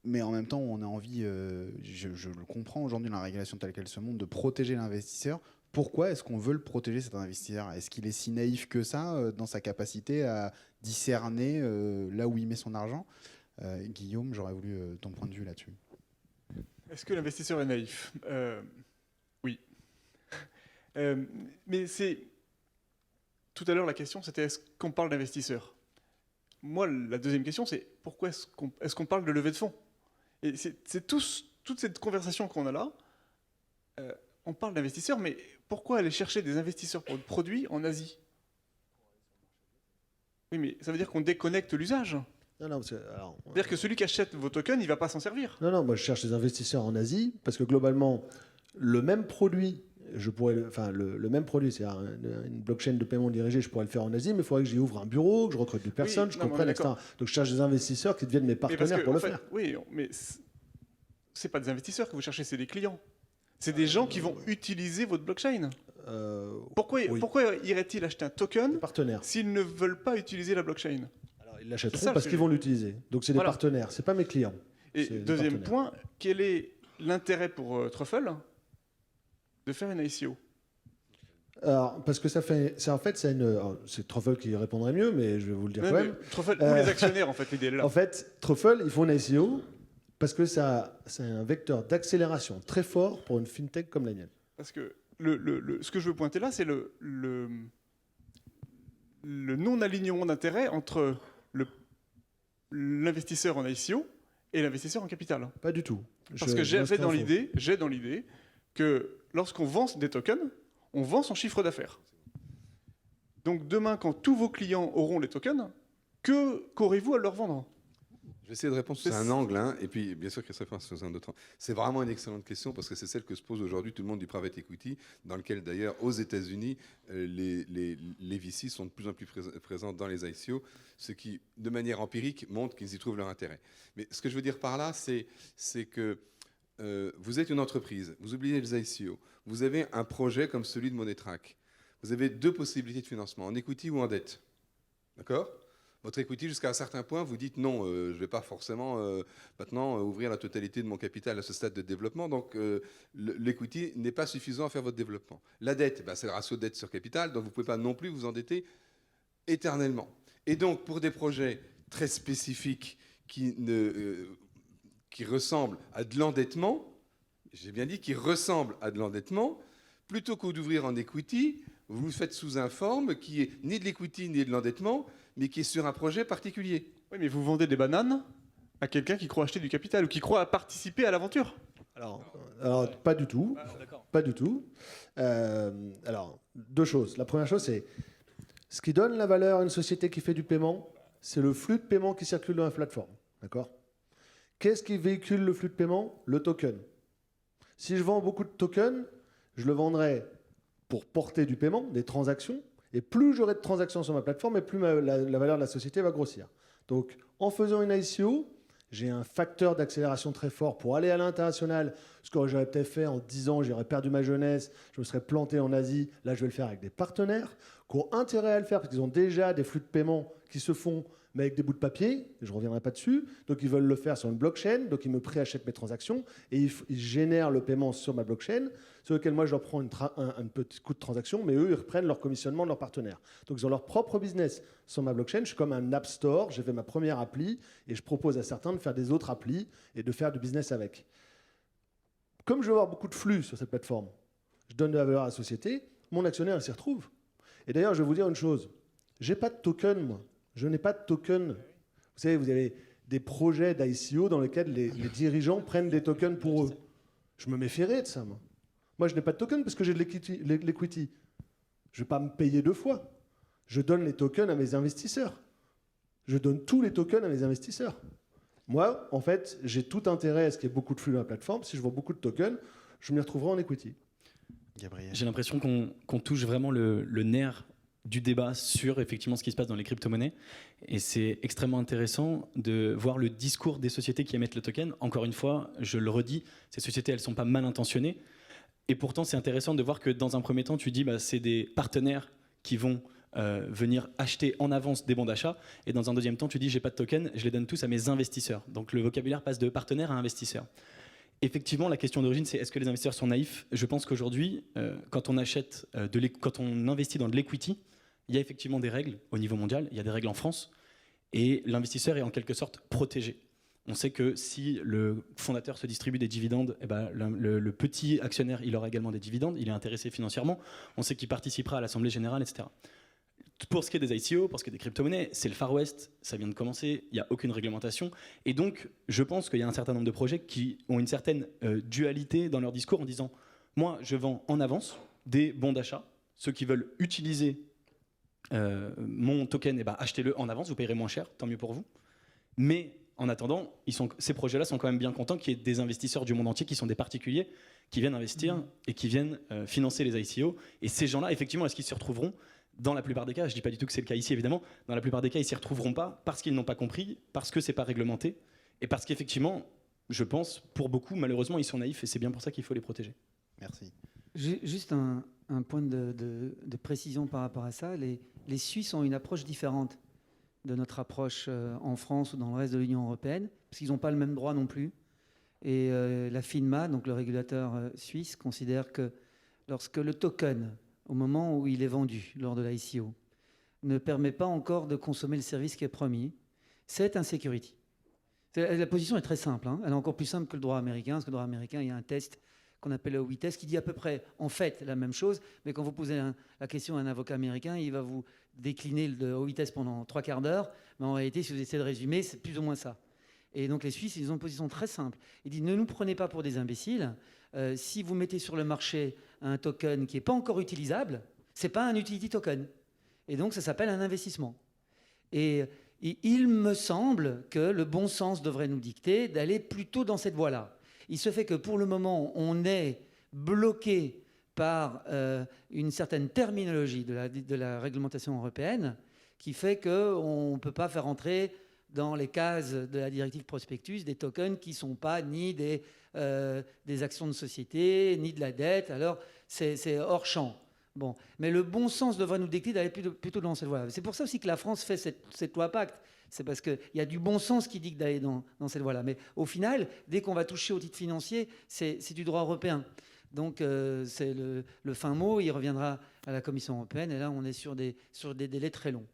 B: mais en même temps, on a envie, je le comprends aujourd'hui dans la régulation telle qu'elle se montre, de protéger l'investisseur. Pourquoi est-ce qu'on veut le protéger, cet investisseur? Est-ce qu'il est si naïf que ça dans sa capacité à discerner là où il met son argent? Guillaume, j'aurais voulu ton point de vue là-dessus.
D: Est-ce que l'investisseur est naïf? Oui. Mais c'est... Tout à l'heure, la question, c'était est-ce qu'on parle d'investisseurs? Moi, la deuxième question, c'est pourquoi est-ce qu'on parle de levée de fonds? Et c'est toute cette conversation qu'on a là, on parle d'investisseurs, mais pourquoi aller chercher des investisseurs pour le produit en Asie? Oui, mais ça veut dire qu'on déconnecte l'usage. C'est-à-dire que celui qui achète vos tokens, il ne va pas s'en servir.
F: Non, moi je cherche des investisseurs en Asie, parce que globalement, le même produit, le même produit, c'est une blockchain de paiement dirigé, je pourrais le faire en Asie, mais il faudrait que j'y ouvre un bureau, que je recrute des personnes, je comprenne, etc. Donc je cherche des investisseurs qui deviennent mes partenaires pour le faire.
D: Oui, mais c'est pas des investisseurs que vous cherchez, c'est des clients. C'est des gens qui vont utiliser votre blockchain. Pourquoi irait-il acheter un token s'ils ne veulent pas utiliser la blockchain?
F: Alors ils l'achèteront parce qu'ils vont l'utiliser. Donc c'est des partenaires, c'est pas mes clients.
D: Et deuxième point, quel est l'intérêt pour Truffle de faire une ICO?
F: Alors, parce que c'est Truffle qui répondrait mieux, mais je vais vous le dire quand même.
D: Truffle ou les actionnaires, en fait, l'idée est là.
F: En fait, Truffle, il faut une ICO parce que c'est un vecteur d'accélération très fort pour une fintech comme la mienne.
D: Parce que ce que je veux pointer là, c'est le non-alignement d'intérêt entre l'investisseur en ICO et l'investisseur en capital.
F: Pas du tout.
D: Parce que j'ai dans l'idée que lorsqu'on vend des tokens, on vend son chiffre d'affaires. Donc demain, quand tous vos clients auront les tokens, qu'aurez-vous à leur vendre?
G: vais essayer de répondre sous un angle, hein, et puis bien sûr Christophe sous un autre angle. C'est vraiment une excellente question parce que c'est celle que se pose aujourd'hui tout le monde du private equity, dans lequel d'ailleurs aux États-Unis les VC sont de plus en plus présents dans les ICO, ce qui de manière empirique montre qu'ils y trouvent leur intérêt. Mais ce que je veux dire par là, c'est que vous êtes une entreprise, vous oubliez les ICO, vous avez un projet comme celui de Monetrack, vous avez deux possibilités de financement, en equity ou en dette, d'accord ? Votre equity, jusqu'à un certain point, vous dites non, je ne vais pas forcément maintenant ouvrir la totalité de mon capital à ce stade de développement, donc l'equity n'est pas suffisant à faire votre développement. La dette, c'est le ratio dette sur capital, donc vous ne pouvez pas non plus vous endetter éternellement. Et donc, pour des projets très spécifiques qui ressemblent à de l'endettement, j'ai bien dit qui ressemblent à de l'endettement, plutôt que d'ouvrir en equity, vous le faites sous un forme qui est ni de l'equity ni de l'endettement, mais qui est sur un projet particulier.
D: Oui, mais vous vendez des bananes à quelqu'un qui croit acheter du capital ou qui croit participer à l'aventure.
F: Alors, pas du tout. Pas du tout. Alors, deux choses. La première chose, c'est ce qui donne la valeur à une société qui fait du paiement, c'est le flux de paiement qui circule dans la plateforme. D'accord ? Qu'est-ce qui véhicule le flux de paiement ? Le token. Si je vends beaucoup de tokens, je le vendrai pour porter du paiement, des transactions. Et plus j'aurai de transactions sur ma plateforme, et plus la valeur de la société va grossir. Donc, en faisant une ICO, j'ai un facteur d'accélération très fort pour aller à l'international. Ce que j'aurais peut-être fait en 10 ans, j'aurais perdu ma jeunesse, je me serais planté en Asie. Là, je vais le faire avec des partenaires qui ont intérêt à le faire parce qu'ils ont déjà des flux de paiement qui se font, mais avec des bouts de papier. Je ne reviendrai pas dessus. Donc, ils veulent le faire sur une blockchain. Donc, ils me préachètent mes transactions et ils génèrent le paiement sur ma blockchain, sur lequel moi, je leur prends un petit coût de transaction, mais eux, ils reprennent leur commissionnement de leurs partenaires. Donc, ils ont leur propre business sur ma blockchain. Je suis comme un app store. J'ai fait ma première appli et je propose à certains de faire des autres applis et de faire du business avec. Comme je vais avoir beaucoup de flux sur cette plateforme, je donne de la valeur à la société, mon actionnaire s'y retrouve. Et d'ailleurs, je vais vous dire une chose. Je n'ai pas de token, moi. Je n'ai pas de token. Vous savez, vous avez des projets d'ICO dans lesquels les dirigeants prennent des tokens pour eux. Je me méfierais de ça, moi. Moi, je n'ai pas de token parce que j'ai de l'equity. Je ne vais pas me payer deux fois. Je donne les tokens à mes investisseurs. Je donne tous les tokens à mes investisseurs. Moi, en fait, j'ai tout intérêt à ce qu'il y ait beaucoup de flux dans la plateforme. Si je vends beaucoup de tokens, je m'y retrouverai en equity.
C: Gabriel. J'ai l'impression qu'on touche vraiment le nerf du débat sur effectivement ce qui se passe dans les crypto-monnaies. Et c'est extrêmement intéressant de voir le discours des sociétés qui émettent le token. Encore une fois, je le redis, ces sociétés, elles ne sont pas mal intentionnées. Et pourtant, c'est intéressant de voir que dans un premier temps, tu dis c'est des partenaires qui vont venir acheter en avance des bons d'achat. Et dans un deuxième temps, tu dis j'ai pas de token, je les donne tous à mes investisseurs. Donc le vocabulaire passe de partenaire à investisseur. Effectivement, la question d'origine, c'est est-ce que les investisseurs sont naïfs ? Je pense qu'aujourd'hui, quand on investit dans de l'equity, il y a effectivement des règles au niveau mondial, il y a des règles en France, et l'investisseur est en quelque sorte protégé. On sait que si le fondateur se distribue des dividendes, le petit actionnaire, il aura également des dividendes, il est intéressé financièrement, on sait qu'il participera à l'Assemblée Générale, etc. Pour ce qui est des ICO, pour ce qui est des crypto-monnaies, c'est le Far West, ça vient de commencer, il n'y a aucune réglementation. Et donc, je pense qu'il y a un certain nombre de projets qui ont une certaine dualité dans leur discours en disant « Moi, je vends en avance des bons d'achat. Ceux qui veulent utiliser mon token, achetez-le en avance, vous payerez moins cher, tant mieux pour vous. Mais en attendant, ces projets-là sont quand même bien contents qu'il y ait des investisseurs du monde entier qui sont des particuliers qui viennent investir et qui viennent financer les ICO. Et ces gens-là, effectivement, est-ce qu'ils se retrouveront ? Dans la plupart des cas, je ne dis pas du tout que c'est le cas ici évidemment, dans la plupart des cas ils ne s'y retrouveront pas parce qu'ils n'ont pas compris, parce que ce n'est pas réglementé et parce qu'effectivement, je pense, pour beaucoup malheureusement ils sont naïfs et c'est bien pour ça qu'il faut les protéger.
B: Merci.
E: Juste un point de précision par rapport à ça. Les Suisses ont une approche différente de notre approche en France ou dans le reste de l'Union européenne, parce qu'ils n'ont pas le même droit non plus. Et la FINMA, donc le régulateur suisse, considère que lorsque le token, au moment où il est vendu lors de l'ICO, ne permet pas encore de consommer le service qui est promis, c'est un security. La position est très simple, hein. Elle est encore plus simple que le droit américain, parce que le droit américain, il y a un test qu'on appelle le OWI test, qui dit à peu près, en fait, la même chose, mais quand vous posez la question à un avocat américain, il va vous décliner le OWI test pendant 3 quarts d'heure, mais en réalité, si vous essayez de résumer, c'est plus ou moins ça. Et donc les Suisses, ils ont une position très simple. Ils disent, ne nous prenez pas pour des imbéciles. Si vous mettez sur le marché un token qui n'est pas encore utilisable, ce n'est pas un utility token. Et donc ça s'appelle un investissement. Et il me semble que le bon sens devrait nous dicter d'aller plutôt dans cette voie-là. Il se fait que pour le moment, on est bloqué par une certaine terminologie de la réglementation européenne qui fait qu'on ne peut pas faire entrer dans les cases de la directive prospectus des tokens qui ne sont pas ni des actions de société, ni de la dette. Alors, c'est hors champ. Bon. Mais le bon sens devrait nous dicter d'aller plutôt dans cette voie-là. C'est pour ça aussi que la France fait cette loi Pacte. C'est parce qu'il y a du bon sens qui dicte d'aller dans cette voie-là. Mais au final, dès qu'on va toucher au titre financier, c'est du droit européen. Donc, c'est le fin mot, il reviendra à la Commission européenne. Et là, on est sur des délais très longs.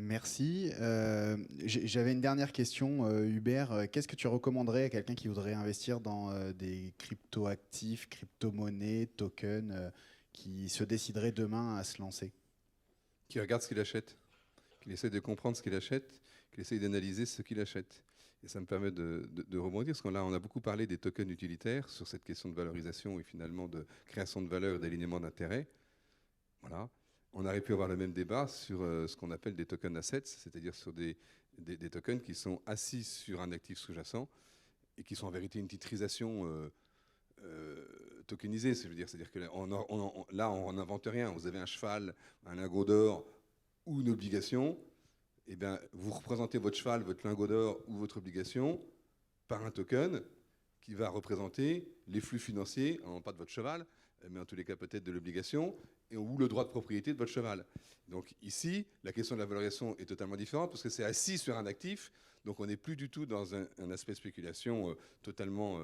B: Merci. J'avais une dernière question, Hubert. Qu'est-ce que tu recommanderais à quelqu'un qui voudrait investir dans des crypto-actifs, crypto-monnaies, tokens, qui se déciderait demain à se lancer?
G: Qui regarde ce qu'il achète, qu'il essaie de comprendre ce qu'il achète, qu'il essaie d'analyser ce qu'il achète. Et ça me permet de rebondir, parce qu'on a beaucoup parlé des tokens utilitaires sur cette question de valorisation et finalement de création de valeur et d'alignement d'intérêts. Voilà. On aurait pu avoir le même débat sur ce qu'on appelle des tokens assets, c'est-à-dire sur des tokens qui sont assis sur un actif sous-jacent et qui sont en vérité une titrisation tokenisée. C'est-à-dire que là, on n'invente rien. Vous avez un cheval, un lingot d'or ou une obligation. Eh bien, vous représentez votre cheval, votre lingot d'or ou votre obligation par un token qui va représenter les flux financiers, non pas de votre cheval, mais en tous les cas peut-être de l'obligation, ou le droit de propriété de votre cheval. Donc ici, la question de la valorisation est totalement différente parce que c'est assis sur un actif, donc on n'est plus du tout dans un aspect spéculation totalement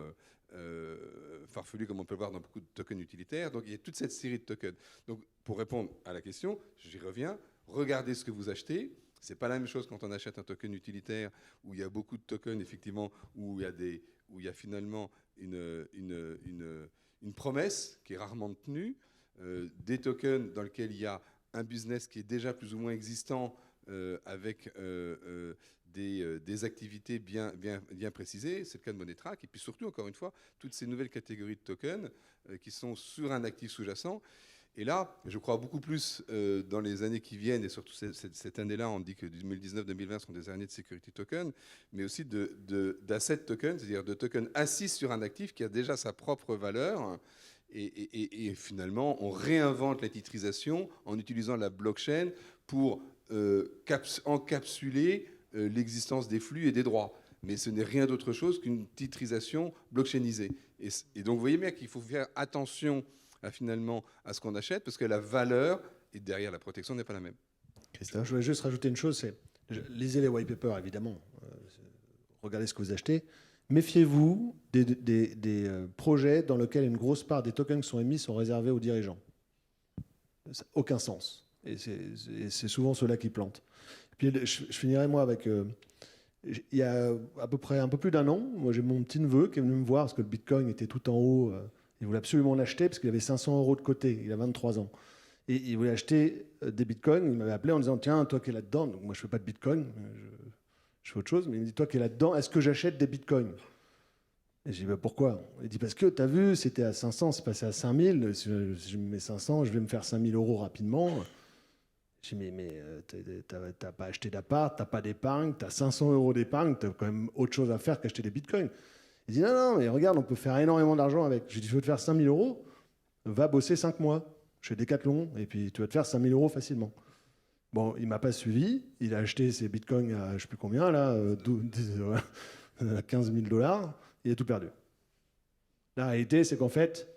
G: farfelu comme on peut le voir dans beaucoup de tokens utilitaires. Donc il y a toute cette série de tokens. Donc pour répondre à la question, j'y reviens, regardez ce que vous achetez. C'est pas la même chose quand on achète un token utilitaire où il y a beaucoup de tokens, effectivement, où il y a finalement une promesse qui est rarement tenue, des tokens dans lesquels il y a un business qui est déjà plus ou moins existant avec des activités bien précisées. C'est le cas de Monetrack. Et puis surtout, encore une fois, toutes ces nouvelles catégories de tokens qui sont sur un actif sous-jacent. Et là, je crois beaucoup plus dans les années qui viennent, et surtout cette année-là, on dit que 2019-2020 seront des années de security token, mais aussi d'asset token, c'est-à-dire de tokens assis sur un actif qui a déjà sa propre valeur. Et finalement, on réinvente la titrisation en utilisant la blockchain pour encapsuler l'existence des flux et des droits. Mais ce n'est rien d'autre chose qu'une titrisation blockchainisée. Et donc, vous voyez bien qu'il faut faire attention finalement à ce qu'on achète, parce que la valeur et derrière la protection n'est pas la même.
F: Christophe, je voulais juste rajouter une chose, c'est lisez les white papers évidemment, regardez ce que vous achetez, méfiez-vous des projets dans lesquels une grosse part des tokens qui sont émis sont réservés aux dirigeants. Ça n'a aucun sens, et c'est souvent ceux-là qui plantent. Et puis je finirai moi avec... il y a à peu près un peu plus d'un an, moi j'ai mon petit neveu qui est venu me voir parce que le Bitcoin était tout en haut. Il voulait absolument l'acheter parce qu'il avait 500 € de côté. Il a 23 ans. Et il voulait acheter des bitcoins. Il m'avait appelé en disant, tiens, toi qui es là-dedans, donc moi je ne fais pas de bitcoin, je fais autre chose, mais il me dit, toi qui es là-dedans, est-ce que j'achète des bitcoins? Et j'ai dit, bah, pourquoi? Il dit, parce que tu as vu, c'était à 500, c'est passé à 5000. Si je me mets 500, je vais me faire 5000 € rapidement. J'ai dit, mais tu n'as pas acheté d'appart, tu n'as pas d'épargne, tu as 500 € d'épargne, tu as quand même autre chose à faire qu'acheter des bitcoins. Il dit, non, mais regarde, on peut faire énormément d'argent avec. Je lui dis, je veux te faire 5000 €, va bosser 5 mois chez Decathlon, et puis tu vas te faire 5000 € facilement. Bon, il ne m'a pas suivi. Il a acheté ses bitcoins à je ne sais plus combien, là, 15 000 $. Il a tout perdu. La réalité, c'est qu'en fait,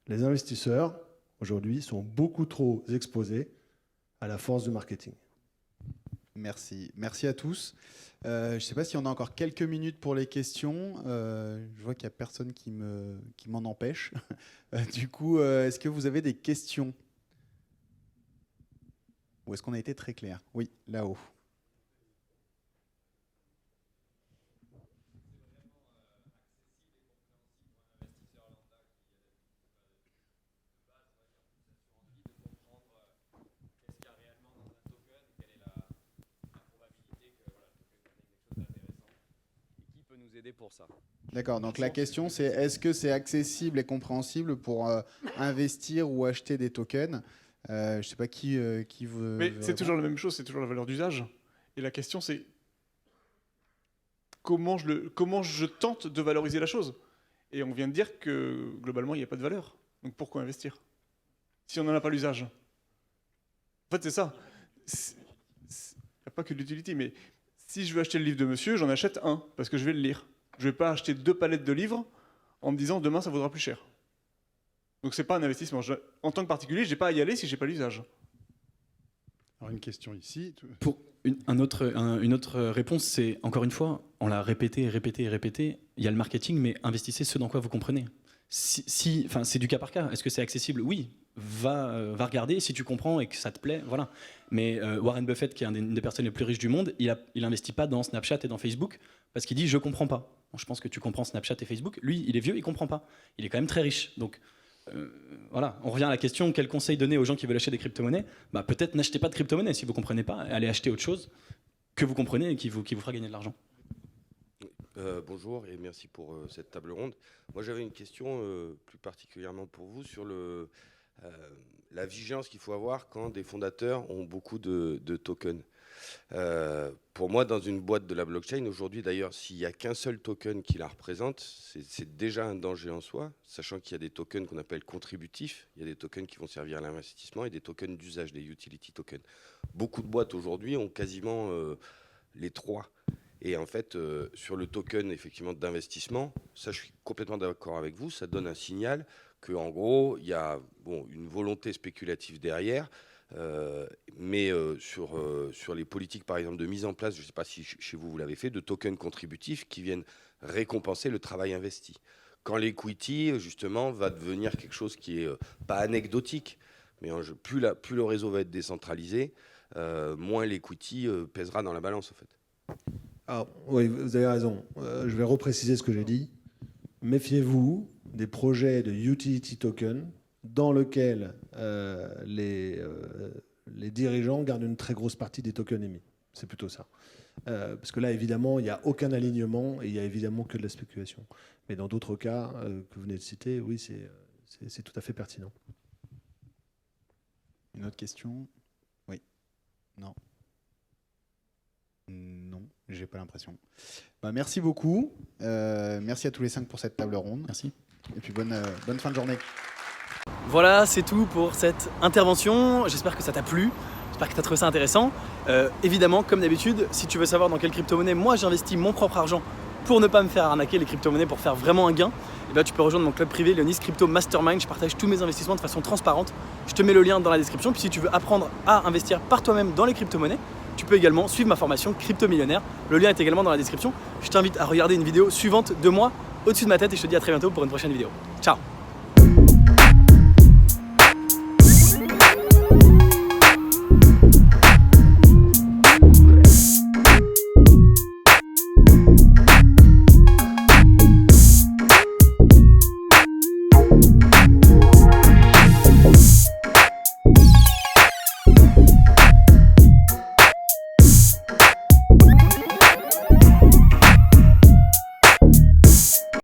F: les investisseurs, aujourd'hui, sont beaucoup trop exposés à la force du marketing.
B: Merci. Merci à tous. Je ne sais pas si on a encore quelques minutes pour les questions. Je vois qu'il n'y a personne qui m'en empêche. Du coup, est-ce que vous avez des questions? Ou est-ce qu'on a été très clair? Oui, là-haut.
A: Pour ça.
B: D'accord, donc la question c'est est-ce que c'est accessible et compréhensible pour investir ou acheter des tokens? Je ne sais pas qui veut...
D: Mais c'est toujours la même chose, c'est toujours la valeur d'usage. Et la question, c'est comment je tente de valoriser la chose. Et on vient de dire que, globalement, il n'y a pas de valeur. Donc pourquoi investir si on n'en a pas l'usage? En fait, c'est ça. Il n'y a pas que de l'utilité, mais si je veux acheter le livre de monsieur, j'en achète un, parce que je vais le lire. Je ne vais pas acheter 2 palettes de livres en me disant demain ça vaudra plus cher. Donc c'est pas un investissement. En tant que particulier, je n'ai pas à y aller si je n'ai pas l'usage.
B: Alors une question ici.
C: Pour une autre réponse, c'est encore une fois, on l'a répété et répété et répété, il y a le marketing, mais investissez ce dans quoi vous comprenez. Enfin, c'est du cas par cas. Est-ce que c'est accessible? Oui. Va regarder, si tu comprends et que ça te plaît, voilà. Mais Warren Buffett, qui est une des personnes les plus riches du monde, il investit pas dans Snapchat et dans Facebook parce qu'il dit je comprends pas. Bon, je pense que tu comprends Snapchat et Facebook. Lui, il est vieux, il comprend pas. Il est quand même très riche. Donc voilà, on revient à la question, quel conseil donner aux gens qui veulent acheter des crypto-monnaies? Peut-être n'achetez pas de crypto-monnaies si vous comprenez pas, allez acheter autre chose que vous comprenez et qui vous fera gagner de l'argent.
H: Bonjour et merci pour cette table ronde. Moi j'avais une question plus particulièrement pour vous sur la vigilance qu'il faut avoir quand des fondateurs ont beaucoup de tokens. Pour moi, dans une boîte de la blockchain, aujourd'hui d'ailleurs, s'il n'y a qu'un seul token qui la représente, c'est déjà un danger en soi, sachant qu'il y a des tokens qu'on appelle contributifs, il y a des tokens qui vont servir à l'investissement et des tokens d'usage, des utility tokens. Beaucoup de boîtes aujourd'hui ont quasiment les 3. Et en fait, sur le token effectivement d'investissement, ça je suis complètement d'accord avec vous, ça donne un signal qu'en gros, il y a une volonté spéculative derrière, mais sur les politiques par exemple de mise en place, je ne sais pas si chez vous l'avez fait, de tokens contributifs qui viennent récompenser le travail investi. Quand l'equity justement va devenir quelque chose qui est pas anecdotique, mais plus le réseau va être décentralisé, moins l'equity pèsera dans la balance en fait.
F: Alors, oui, vous avez raison. Je vais repréciser ce que j'ai dit. Méfiez-vous des projets de utility token dans lesquels les dirigeants gardent une très grosse partie des tokens émis. C'est plutôt ça. Parce que là, évidemment, il n'y a aucun alignement et il n'y a évidemment que de la spéculation. Mais dans d'autres cas que vous venez de citer, oui, c'est tout à fait pertinent.
B: Une autre question? Oui. Non. Non, j'ai pas l'impression. Merci beaucoup. Merci à tous les 5 pour cette table ronde.
C: Merci.
B: Et puis bonne fin de journée.
A: Voilà, c'est tout pour cette intervention. J'espère que ça t'a plu. J'espère que tu as trouvé ça intéressant. Évidemment, comme d'habitude, si tu veux savoir dans quelle crypto-monnaie moi j'investis mon propre argent pour ne pas me faire arnaquer les crypto-monnaies, pour faire vraiment un gain, tu peux rejoindre mon club privé, le Nice Crypto Mastermind. Je partage tous mes investissements de façon transparente. Je te mets le lien dans la description. Puis si tu veux apprendre à investir par toi-même dans les crypto-monnaies, tu peux également suivre ma formation Crypto Millionnaire. Le lien est également dans la description. Je t'invite à regarder une vidéo suivante de moi au-dessus de ma tête et je te dis à très bientôt pour une prochaine vidéo. Ciao!